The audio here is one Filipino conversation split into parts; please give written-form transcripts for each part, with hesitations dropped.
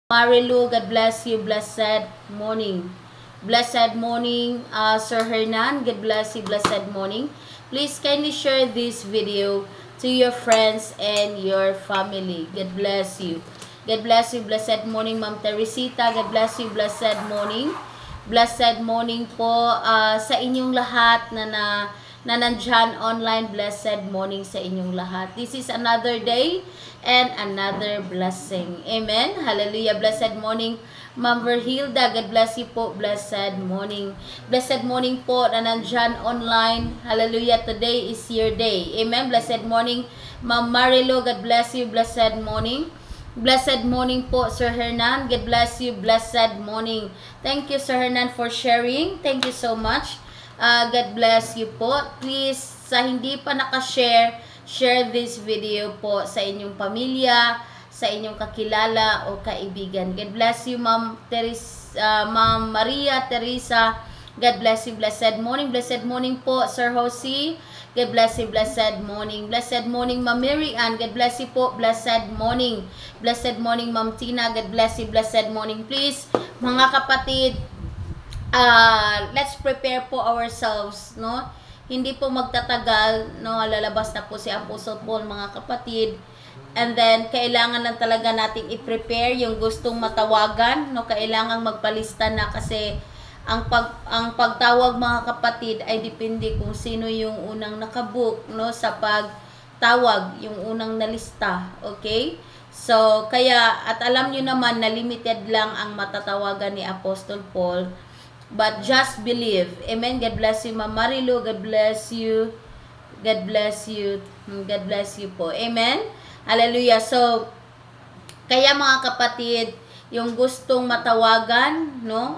Marilu, God bless you. Blessed morning. Blessed morning, Sir Hernan. God bless you. Blessed morning. Please kindly share this video to your friends and your family. God bless you. God bless you. Blessed morning, Ma'am Teresita. God bless you. Blessed morning. Blessed morning po sa inyong lahat na nandyan online. Blessed morning sa inyong lahat. This is another day and another blessing. Amen. Hallelujah. Blessed morning, Ma'am Verhilda. God bless you po. Blessed morning. Blessed morning po na nandyan online. Hallelujah. Today is your day. Amen. Blessed morning, Ma'am Marilo. God bless you. Blessed morning. Blessed morning po, Sir Hernan. God bless you. Blessed morning. Thank you, Sir Hernan, for sharing. Thank you so much. God bless you po. Please, sa hindi pa nakashare, share this video po sa inyong pamilya, sa inyong kakilala o kaibigan. God bless you, Ma'am Maria Teresa. God bless you. Blessed morning. Blessed morning po, Sir Jose. God bless you. Blessed morning. Blessed morning, Ma'am Mary Ann. God bless you po. Blessed morning. Blessed morning, Ma'am Tina. God bless you. Blessed morning. Please, mga kapatid, let's prepare po ourselves, no? Hindi po magtatagal, no? Lalabas na po si Apostle Paul, mga kapatid. And then, kailangan lang talaga nating i-prepare yung gustong matawagan, no? Kailangan magpalista na kasi ang pagtawag, mga kapatid, ay depende kung sino yung unang nakabook, no? Sa pagtawag, yung unang nalista. Okay? So, kaya, at alam nyo naman na limited lang ang matatawagan ni Apostle Paul. But just believe. Amen. God bless you, Ma'am Marilu. God bless you. God bless you. God bless you po. Amen. Hallelujah. So, kaya mga kapatid, yung gustong matawagan, no?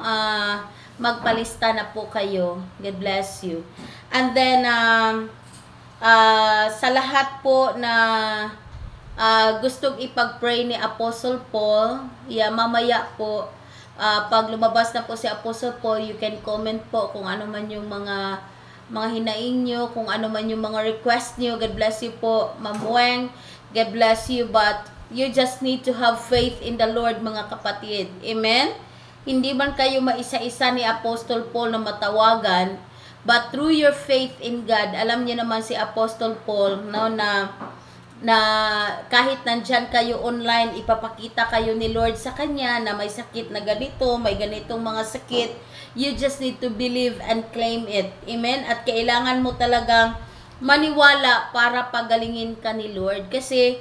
Magpalista na po kayo. God bless you. And then, sa lahat po na gustong ipag-pray ni Apostle Paul, mamaya po, pag lumabas na po si Apostle Paul, you can comment po kung ano man yung mga hinaing nyo, kung ano man yung mga request nyo. God bless you po, Ma'am Weng. God bless you, but you just need to have faith in the Lord, mga kapatid. Amen? Hindi man kayo maisa-isa ni Apostle Paul na matawagan, but through your faith in God, alam niyo naman si Apostle Paul, no, na kahit nandyan kayo online, ipapakita kayo ni Lord sa kanya na may sakit na ganito, may ganitong mga sakit. You just need to believe and claim it. Amen? At kailangan mo talagang maniwala para pagalingin ka ni Lord. Kasi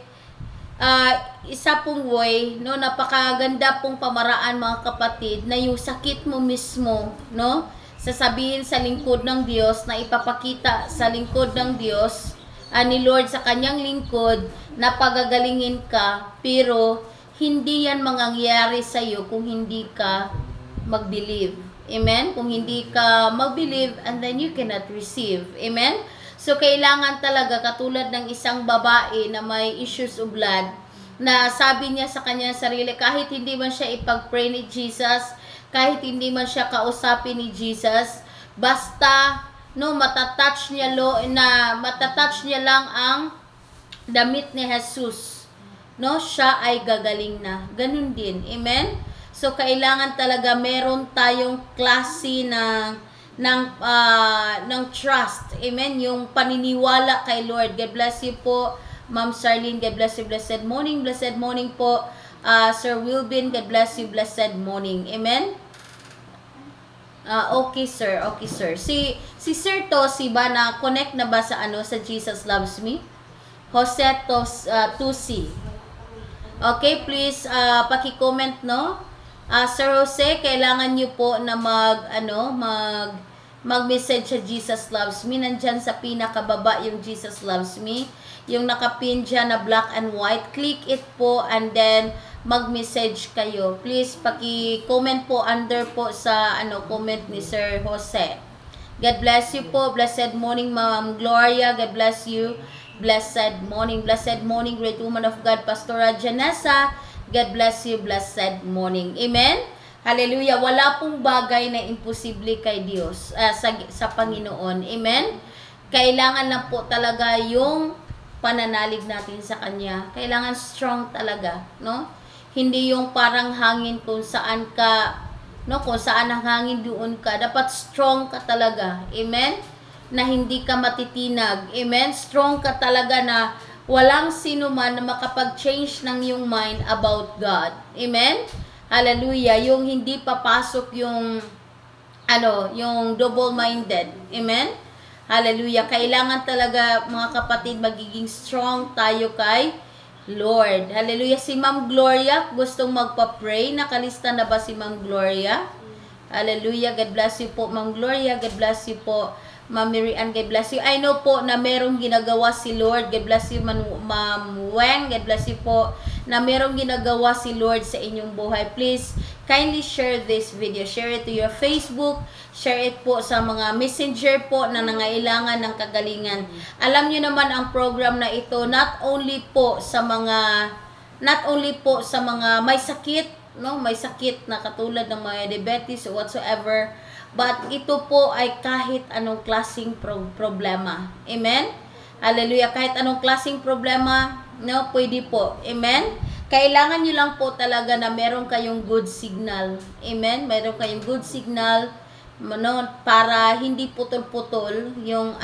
isa pong way, no, napakaganda pong pamaraan, mga kapatid, na yung sakit mo mismo, no, sasabihin sa lingkod ng Diyos, na ipapakita sa lingkod ng Diyos, ni Lord sa kanyang lingkod, na pagagalingin ka, pero hindi yan mangyayari sa iyo kung hindi ka mag-believe. Amen? Kung hindi ka mag-believe, and then you cannot receive. Amen? So, kailangan talaga, katulad ng isang babae na may issues of blood, na sabi niya sa kanya sarili, kahit hindi man siya ipag-pray ni Jesus, kahit hindi man siya kausapin ni Jesus, basta no, matatouch niya lang ang damit ni Jesus, no, siya ay gagaling na. Ganun din. Amen? So, kailangan talaga meron tayong klase ng trust. Amen? Yung paniniwala kay Lord. God bless you po, Ma'am Charlene. God bless you. Blessed morning. Blessed morning po, Sir Wilbin. God bless you. Blessed morning. Amen? Okay sir, okay sir. Si Sir Tosi ba, na connect na ba sa sa Jesus Loves Me? Jose Tosi. Okay, please paki-comment, no? Sir Jose, kailangan niyo po na mag-message sa Jesus Loves Me. Nandyan sa pinakababa yung Jesus Loves Me. Yung nakapin dyan na black and white. Click it po and then mag-message kayo. Please, paki-comment po under po sa comment ni Sir Jose. God bless you po. Blessed morning, Ma'am Gloria. God bless you. Blessed morning. Blessed morning, great woman of God, Pastora Janessa. God bless you. Blessed morning. Amen? Hallelujah. Wala pong bagay na imposible kay Diyos, sa Panginoon. Amen? Kailangan lang po talaga yung pananalig natin sa Kanya. Kailangan strong talaga, no? Hindi yung parang hangin kung saan ka, no, kung saan ang hangin doon ka. Dapat strong ka talaga. Amen? Na hindi ka matitinag. Amen? Strong ka talaga na walang sino man na makapag-change ng iyong mind about God. Amen? Hallelujah. Yung hindi papasok yung yung double-minded. Amen? Hallelujah. Kailangan talaga, mga kapatid, magiging strong tayo kay Lord. Hallelujah. Si Ma'am Gloria, gustong magpa-pray. Nakalista na ba si Ma'am Gloria? Hallelujah. God bless you po, Ma'am Gloria. God bless you po, Ma'am Mary Ann. God bless you. I know po na merong ginagawa si Lord. God bless you, Ma'am Weng. God bless you po na merong ginagawa si Lord sa inyong buhay. Please, kindly share this video. Share it to your Facebook. Share it po sa mga messenger po na nangailangan ng kagalingan. Alam niyo naman ang program na ito, not only po sa mga may sakit, no, may sakit na katulad ng mga diabetes or whatsoever, but ito po ay kahit anong klaseng problema. Amen? Hallelujah. Kahit anong klaseng problema, no, pwede po. Amen? Kailangan nyo lang po talaga na meron kayong good signal. Amen? Meron kayong good signal, no, para hindi putol-putol yung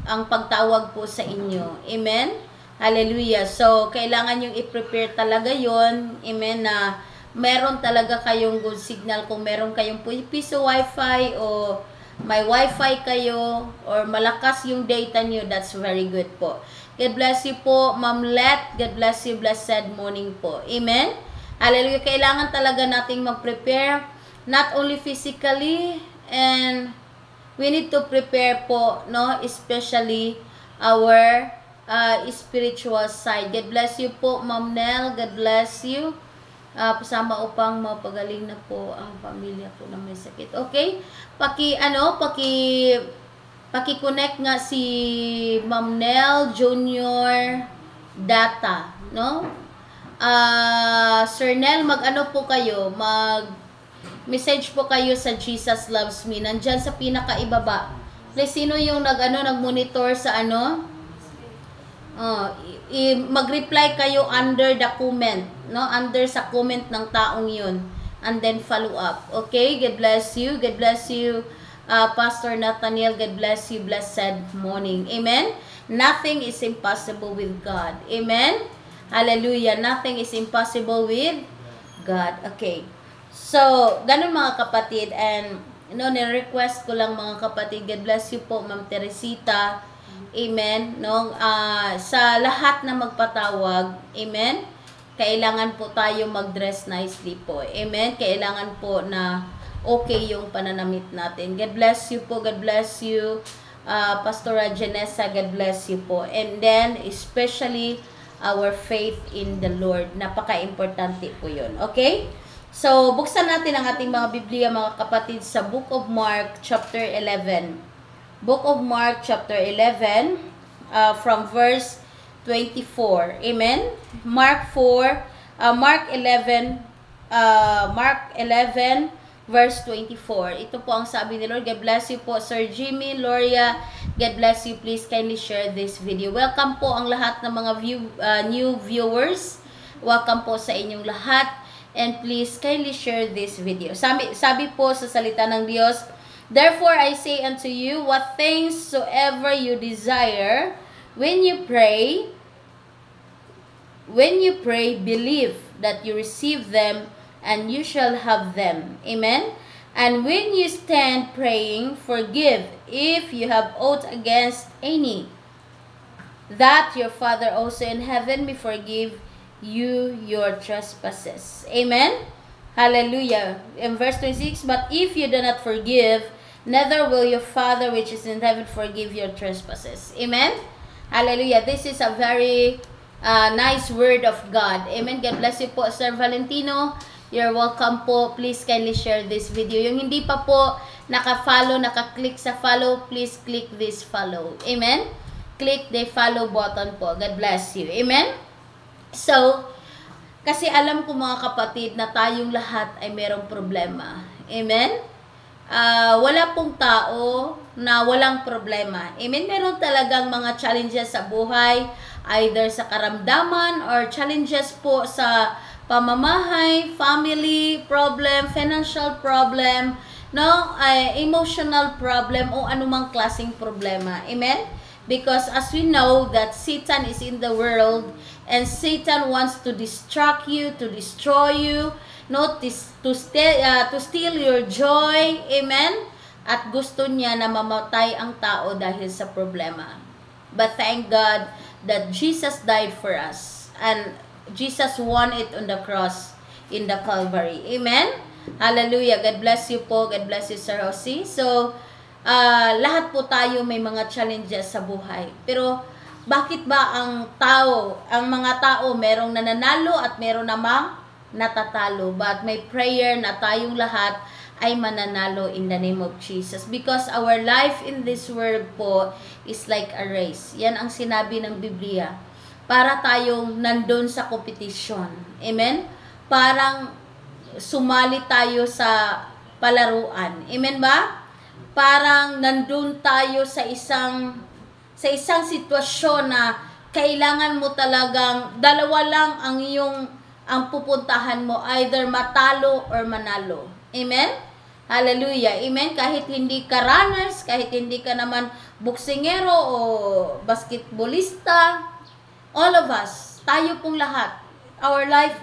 ang pagtawag po sa inyo. Amen? Hallelujah. So, kailangan yung i-prepare talaga yon. Amen? Na meron talaga kayong good signal. Kung meron kayong piso wifi o may wifi kayo or malakas yung data nyo, that's very good po. God bless you po, Ma'am Let. God bless you. Blessed morning po. Amen? Hallelujah. Kailangan talaga nating mag-prepare, not only physically, and we need to prepare po, no, especially our spiritual side. God bless you po, Ma'am Nel. God bless you. Pasama upang mapagaling na po ang pamilya po na may sakit. Okay? Paki-connect nga si Ma'am Nel Junior Data, no? Sir Nel, mag-ano po kayo? Mag-message po kayo sa Jesus Loves Me. Nandyan sa pinakaibaba. Please, sino yung nag-monitor sa mag-reply kayo under the comment, no? Under sa comment ng taong yun. And then follow up. Okay? God bless you. God bless you, Pastor Nathaniel. God bless you. Blessed morning. Amen? Nothing is impossible with God. Amen? Hallelujah. Nothing is impossible with God. Okay. So, ganun mga kapatid. And, ni-request ko lang mga kapatid. God bless you po, Ma'am Teresita. Amen. No? Sa lahat na magpatawag, amen, kailangan po tayo mag-dress nicely po. Amen. Kailangan po na okay yung pananamit natin. God bless you po. God bless you, Pastora Janessa. God bless you po. And then, especially, our faith in the Lord. Napaka-importante po yun. Okay? So, buksan natin ang ating mga Biblia, mga kapatid, sa Book of Mark, chapter 11. Book of Mark, chapter 11, from verse 24. Amen? Mark 11, verse 24. Ito po ang sabi ni Lord. God bless you po, Sir Jimmy, Loria. God bless you. Please kindly share this video. Welcome po ang lahat ng mga new viewers. Welcome po sa inyong lahat. And please kindly share this video. Sabi po sa salita ng Diyos, therefore I say unto you, what things soever you desire, when you pray, believe that you receive them, and you shall have them. Amen? And when you stand praying, forgive if you have aught against any, that your Father also in heaven may forgive you your trespasses. Amen? Hallelujah. In verse 26, but if you do not forgive, neither will your Father which is in heaven forgive your trespasses. Amen? Hallelujah. This is a very nice word of God. Amen. God bless you po, Sir Valentino. You're welcome po. Please kindly share this video. Yung hindi pa po naka-follow, naka-click sa follow, please click this follow. Amen? Click the follow button po. God bless you. Amen? So, kasi alam ko mga kapatid na tayong lahat ay merong problema. Amen? Wala pong tao na walang problema. Amen? Meron talagang mga challenges sa buhay, either sa karamdaman or challenges po sa pamamahay, family problem, financial problem, no, emotional problem o anumang klaseng problema. Amen? Because as we know that Satan is in the world and Satan wants to distract you, to destroy you, no, to steal your joy. Amen? At gusto niya na mamatay ang tao dahil sa problema. But thank God that Jesus died for us and Jesus won it on the cross in the Calvary. Amen? Hallelujah. God bless you po. God bless you, Sir Jose. So, lahat po tayo may mga challenges sa buhay. Pero, bakit ba ang mga tao merong nananalo at meron namang natatalo? But may prayer na tayong lahat ay mananalo in the name of Jesus. Because our life in this world po is like a race. Yan ang sinabi ng Biblia. Para tayong nandun sa competition. Amen? Parang sumali tayo sa palaruan. Amen ba? Parang nandun tayo sa isang sitwasyon na kailangan mo talagang dalawa lang ang pupuntahan mo, either matalo or manalo. Amen? Hallelujah. Amen? Kahit hindi ka runners, kahit hindi ka naman boksingero o basketballista, all of us, tayo pong lahat, our life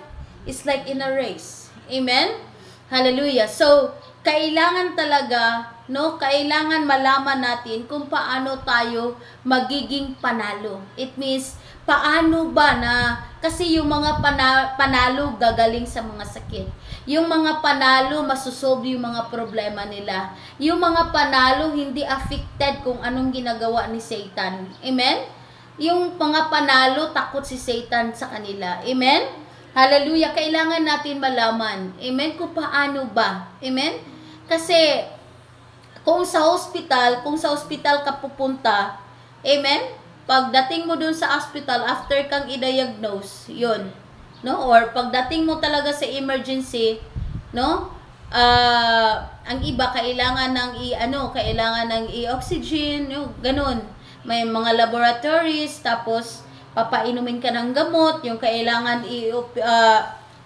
is like in a race. Amen? Hallelujah. So, kailangan talaga, no, kailangan malaman natin kung paano tayo magiging panalo. It means, paano ba na, kasi yung mga panalo gagaling sa mga sakit. Yung mga panalo, masusolve yung mga problema nila. Yung mga panalo, hindi affected kung anong ginagawa ni Satan. Amen? Yung mga panalo, takot si Satan sa kanila. Amen? Hallelujah. Kailangan natin malaman. Amen? Kung paano ba? Amen? Kasi, kung sa hospital ka pupunta, amen? Pagdating mo dun sa hospital, after kang i-diagnose, yun. No? Or pagdating mo talaga sa emergency, no? Ang iba kailangan ng i-oxygen, no? Ganun. May mga laboratories, tapos papainumin ka ng gamot, yung kailangan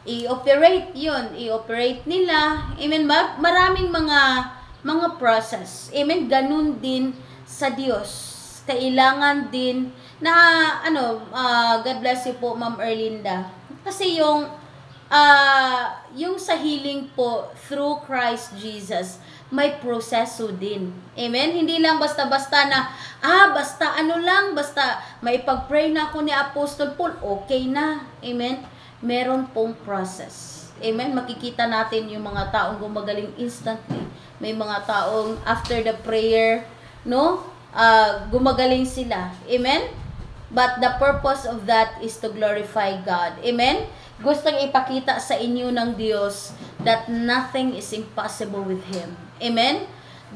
i-operate, yun, i-operate nila. Amen ba? Maraming mga process. Amen? Ganun din sa Diyos. Kailangan din na, God bless you po, Ma'am Erlinda. Kasi yung sa healing po through Christ Jesus, may proseso din. Amen? Hindi lang basta-basta na, basta may pag-pray na ako ni Apostle Paul, okay na. Amen? Meron pong process. Amen? Makikita natin yung mga taong gumagaling instantly. May mga taong after the prayer, no? Gumagaling sila. Amen? But the purpose of that is to glorify God. Amen? Gustong ipakita sa inyo ng Diyos that nothing is impossible with Him. Amen?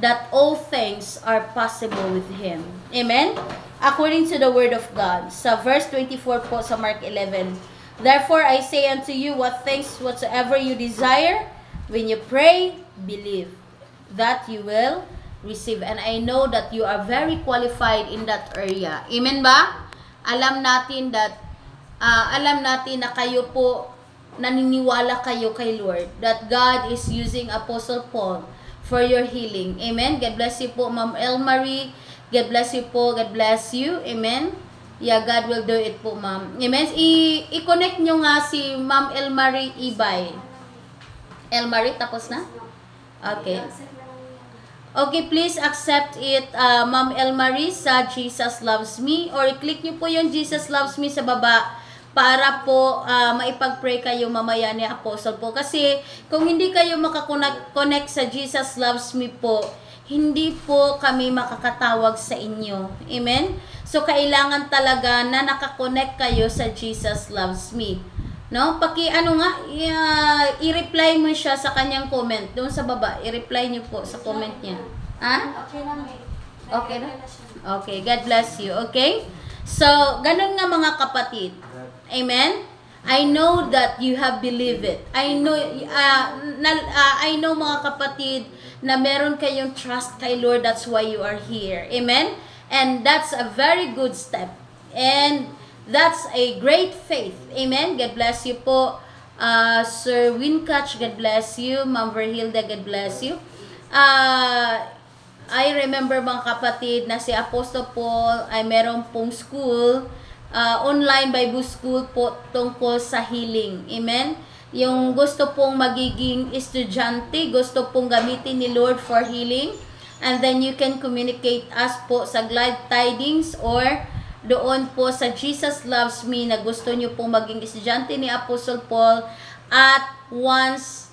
That all things are possible with Him. Amen? According to the Word of God. Sa verse 24 po sa Mark 11. Therefore I say unto you, what things whatsoever you desire, when you pray, believe that you will receive. And I know that you are very qualified in that area. Amen ba? Alam natin na kayo po, naniniwala kayo kay Lord, that God is using Apostle Paul for your healing. Amen? God bless you po, Ma'am Elmarie. God bless you po. God bless you. Amen? Yeah, God will do it po, Ma'am. Amen? I-connect nyo nga si Ma'am Elmarie Ibay. Elmarie, tapos na? Okay. Okay, please accept it, Ma'am Elmarie, sa Jesus Loves Me. Or i-click nyo po yung Jesus Loves Me sa baba para po maipag-pray kayo mamaya ni Apostle po. Kasi kung hindi kayo makakonect sa Jesus Loves Me po, hindi po kami makakatawag sa inyo. Amen? So, kailangan talaga na nakakonect kayo sa Jesus Loves Me. No? I-reply mo siya sa kanyang comment. Doon sa baba, i-reply niyo po sa comment niya. Okay lang eh. Okay na? Okay, God bless you. Okay? So, ganun nga mga kapatid. Amen? I know that you have believed it. I know mga kapatid na meron kayong trust kay Lord. That's why you are here. Amen? And that's a very good step. And That's a great faith. Amen? God bless you po. Sir Wincatch, God bless you. Ma'am Verhilda, God bless you. I remember mga kapatid na si Apostle Paul ay meron pong school, online Bible school po tungkol sa healing. Amen? Yung gusto pong magiging estudyante, gusto pong gamitin ni Lord for healing. And then you can communicate us po sa Glad Tidings or doon po sa Jesus Loves Me na gusto nyo pong maging estudyante ni Apostle Paul at once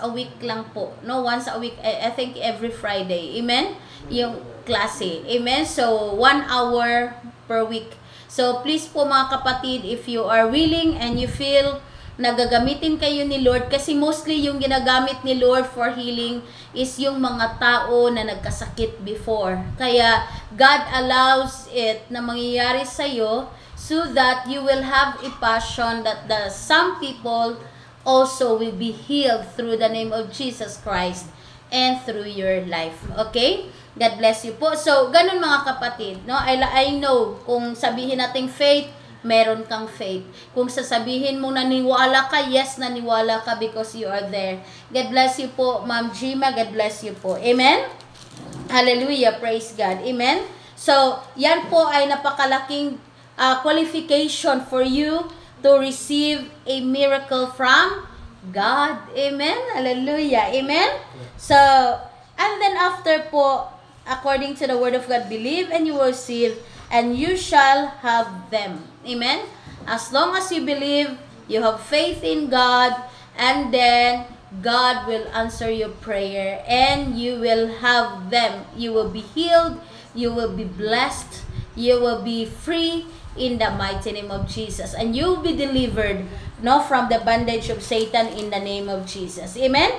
a week lang po. No, once a week, I think every Friday. Amen? Yung klase. Amen? So, 1 hour per week. So, please po mga kapatid, if you are willing and you feel nagagamitin kayo ni Lord, kasi mostly yung ginagamit ni Lord for healing is yung mga tao na nagkasakit before. Kaya God allows it na mangyayari sa'yo so that you will have a passion that some people also will be healed through the name of Jesus Christ and through your life. Okay? God bless you po. So, ganun mga kapatid. No? I know, kung sabihin natin faith, meron kang faith. Kung sasabihin mo naniwala ka, yes, naniwala ka because you are there. God bless you po, Ma'am Jima. God bless you po. Amen? Hallelujah. Praise God. Amen? So, yan po ay napakalaking qualification for you to receive a miracle from God. Amen? Hallelujah. Amen? So, and then after po, according to the word of God, believe and you will receive, and you shall have them. Amen? As long as you believe, you have faith in God, and then God will answer your prayer, and you will have them. You will be healed, you will be blessed, you will be free in the mighty name of Jesus, and you will be delivered, no, from the bondage of Satan in the name of Jesus. Amen?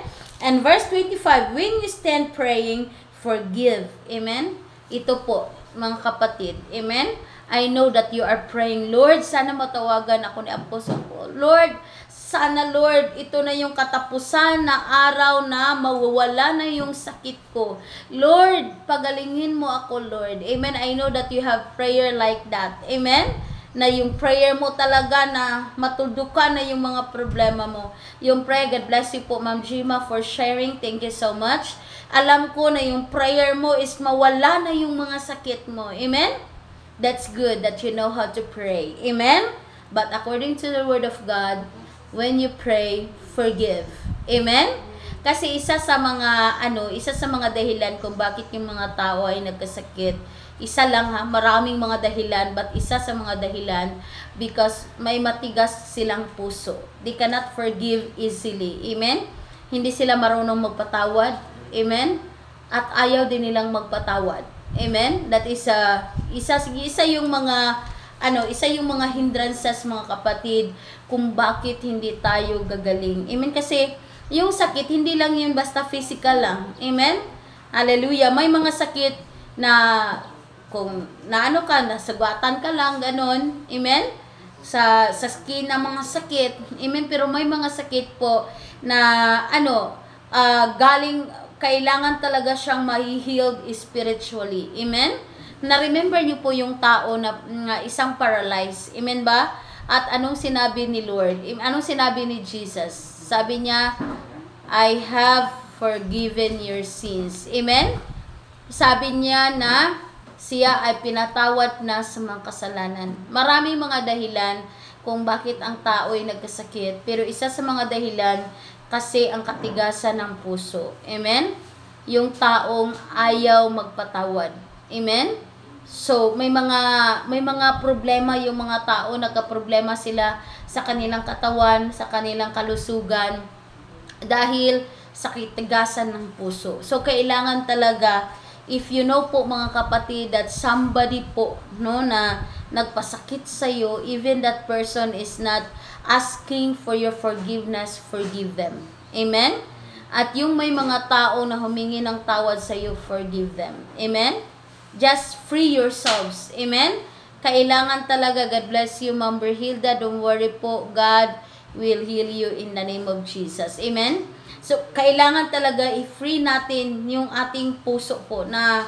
And verse 25, when you stand praying, forgive. Amen? Ito po, mga kapatid. Amen? I know that you are praying, Lord, sana matawagan ako ni Apostle Paul. Lord, sana Lord, ito na yung katapusan na araw na mawawala na yung sakit ko. Lord, pagalingin mo ako, Lord. Amen? I know that you have prayer like that. Amen? Na yung prayer mo talaga na matuldukan na yung mga problema mo. Yung prayer, God bless you po, Ma'am Jima, for sharing. Thank you so much. Alam ko na yung prayer mo is mawala na yung mga sakit mo. Amen? That's good that you know how to pray. Amen? But according to the word of God, when you pray, forgive. Amen? Kasi isa sa mga dahilan kung bakit yung mga tao ay nagkasakit, isa lang ha, maraming mga dahilan, but isa sa mga dahilan, because may matigas silang puso. They cannot forgive easily. Amen? Hindi sila marunong magpatawad. Amen? At ayaw din nilang magpatawad. Amen? That is isa yung mga hindrances, mga kapatid, kung bakit hindi tayo gagaling. Amen? Kasi yung sakit hindi lang yun basta physical lang. Amen? Hallelujah. May mga sakit na kung nasagwatan ka lang, ganon. Amen? Sa skin na mga sakit. Amen? Pero may mga sakit po na kailangan talaga siyang ma-healed spiritually. Amen? Na-remember niyo po yung tao na isang paralyzed. Amen ba? At anong sinabi ni Lord? Anong sinabi ni Jesus? Sabi niya, I have forgiven your sins. Amen? Sabi niya na siya ay pinatawad na sa mga kasalanan. Maraming mga dahilan kung bakit ang tao ay nagkasakit. Pero isa sa mga dahilan, kasi ang katigasan ng puso. Amen? Yung taong ayaw magpatawad. Amen? So, may mga problema yung mga tao, nagka-problema sila sa kanilang katawan, sa kanilang kalusugan, dahil sa katigasan ng puso. So, kailangan talaga, if you know po mga kapatid, that somebody po, no, na nagpasakit sa iyo, even that person is not asking for your forgiveness, forgive them. Amen? At yung may mga tao na humingi ng tawad sa iyo, forgive them. Amen? Just free yourselves. Amen? Kailangan talaga, God bless you, Ma'am Berhilda, don't worry po, God will heal you in the name of Jesus. Amen? So, kailangan talaga i-free natin yung ating puso po na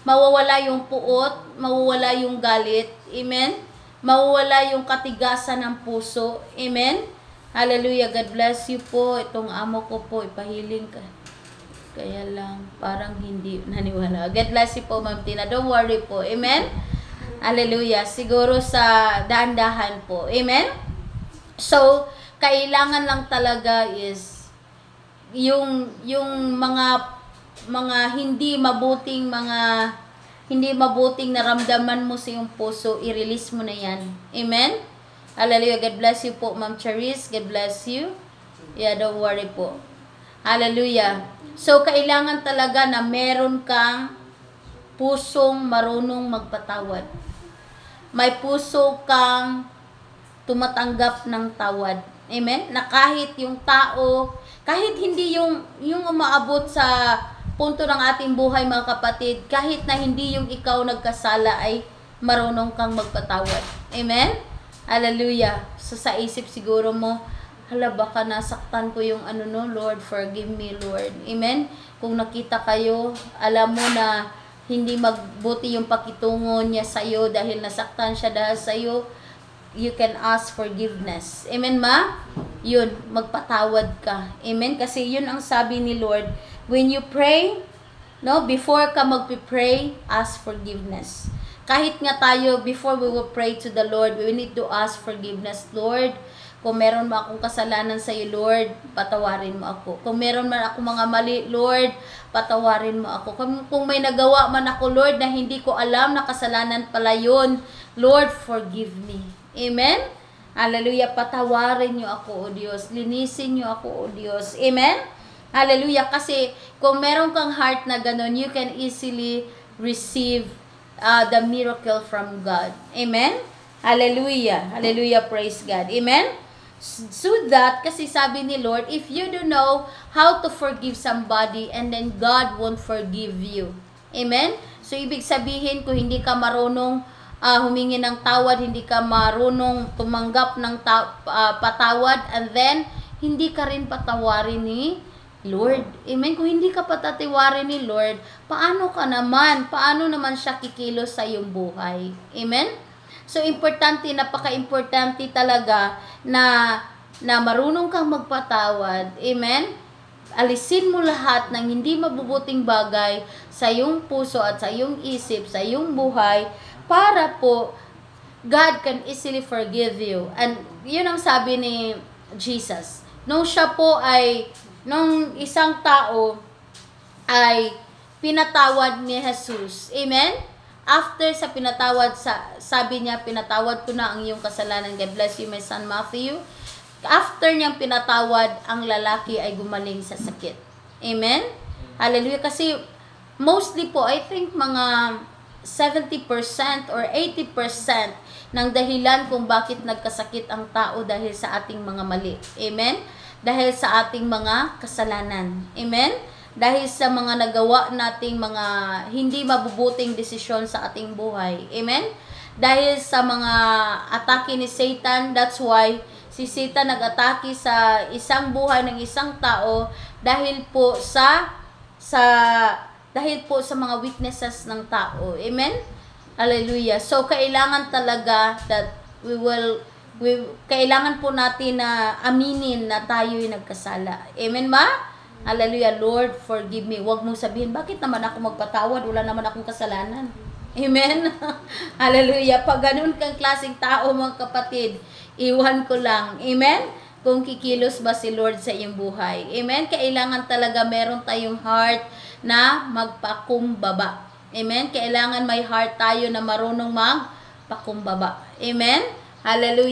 mawawala yung puot, mawawala yung galit. Amen? mawala yung katigasan ng puso. Amen? Hallelujah. God bless you po. Itong amo ko po, ipahiling ka. Kaya lang, parang hindi naniwala. God bless you po, Ma'am Tina. Don't worry po. Amen? Hallelujah. Siguro sa dahan-dahan po. Amen? So, kailangan lang talaga is yung mga hindi mabuting naramdaman mo sa iyong puso, i-release mo na yan. Amen? Hallelujah. God bless you po, Ma'am Charis. God bless you. Yeah, don't worry po. Hallelujah. So, kailangan talaga na meron kang pusong marunong magpatawad. May puso kang tumatanggap ng tawad. Amen? Na kahit yung tao, kahit hindi yung umaabot sa punto ng ating buhay, mga kapatid, kahit na hindi yung ikaw nagkasala, ay marunong kang magpatawad. Amen? Hallelujah. So, sa isip siguro mo, hala, baka nasaktan ko yung Lord, forgive me, Lord. Amen? Kung nakita kayo, alam mo na hindi magbuti yung pakitungo niya sa'yo dahil nasaktan siya dahil sa'yo, you can ask forgiveness. Amen, ma? Yun, magpatawad ka. Amen? Kasi yun ang sabi ni Lord. When you pray, no, before ka magpipray, ask forgiveness. Kahit nga tayo, before we will pray to the Lord, we need to ask forgiveness. Lord, kung meron mo akong kasalanan sa iyo, Lord, patawarin mo ako. Kung meron man ako mga mali, Lord, patawarin mo ako. Kung may nagawa man ako, Lord, na hindi ko alam na kasalanan pala yun, Lord, forgive me. Amen? Hallelujah. Patawarin niyo ako, O Diyos. Linisin niyo ako, O Diyos. Amen? Hallelujah. Kasi kung meron kang heart na ganun, you can easily receive the miracle from God. Amen? Hallelujah. Hallelujah. Praise God. Amen? So that, kasi sabi ni Lord, if you don't know how to forgive somebody, and then God won't forgive you. Amen? So, ibig sabihin, kung hindi ka marunong humingi ng tawad, hindi ka marunong tumanggap ng patawad, and then, hindi ka rin patawarin ni Lord. Amen? Kung hindi ka patatiwarin ni Lord, paano naman siya kikilos sa iyong buhay? Amen? So, napaka-importante talaga na marunong kang magpatawad. Amen? Alisin mo lahat ng hindi mabubuting bagay sa iyong puso at sa iyong isip, sa iyong buhay, para po God can easily forgive you. And yun ang sabi ni Jesus. Nung isang tao ay pinatawad ni Jesus. Amen? After sa pinatawad, sabi niya, pinatawad ko na ang iyong kasalanan. God bless you, my son Matthew. After niyang pinatawad, ang lalaki ay gumaling sa sakit. Amen? Hallelujah. Kasi mostly po, I think mga 70% or 80% ng dahilan kung bakit nagkasakit ang tao dahil sa ating mga mali. Amen? Dahil sa ating mga kasalanan. Amen? Dahil sa mga nagawa nating mga hindi mabubuting desisyon sa ating buhay. Amen? Dahil sa mga atake ni Satan, that's why si Satan nag-atake sa isang buhay ng isang tao dahil po sa mga weaknesses ng tao. Amen? Hallelujah. So, kailangan talaga that kailangan po natin na aminin na tayo'y nagkasala. Amen ba? Hallelujah. Lord, forgive me. Huwag mong sabihin, bakit naman ako magpatawad? Wala naman akong kasalanan. Amen? Hallelujah. Pag ganun kang klaseng tao, mga kapatid, iwan ko lang. Amen? Kung kikilos ba si Lord sa iyong buhay. Amen? Kailangan talaga meron tayong heart na magpakumbaba. Amen? Kailangan may heart tayo na marunong magpakumbaba. Amen? Hallelujah.